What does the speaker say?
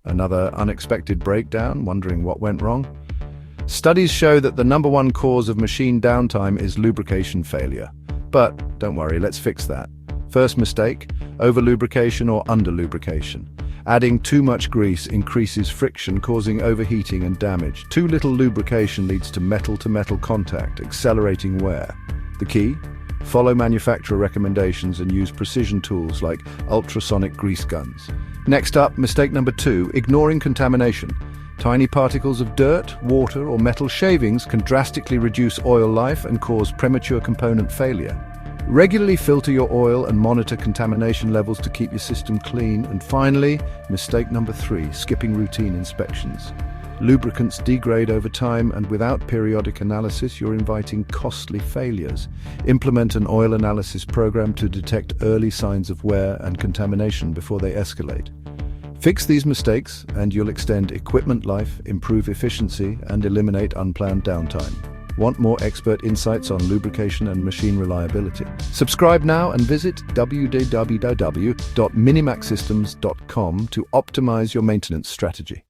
Another unexpected breakdown, wondering what went wrong? Studies show that the number one cause of machine downtime is lubrication failure. But don't worry, let's fix that. First mistake, over-lubrication or under-lubrication. Adding too much grease increases friction, causing overheating and damage. Too little lubrication leads to metal-to-metal contact, accelerating wear. The key? Follow manufacturer recommendations and use precision tools like ultrasonic grease guns. Next up, mistake number 2, ignoring contamination. Tiny particles of dirt, water, or metal shavings can drastically reduce oil life and cause premature component failure. Regularly filter your oil and monitor contamination levels to keep your system clean. And finally, mistake number 3, skipping routine inspections. Lubricants degrade over time, and without periodic analysis, you're inviting costly failures. Implement an oil analysis program to detect early signs of wear and contamination before they escalate. Fix these mistakes, and you'll extend equipment life, improve efficiency, and eliminate unplanned downtime. Want more expert insights on lubrication and machine reliability? Subscribe now and visit www.minimacsystems.com to optimize your maintenance strategy.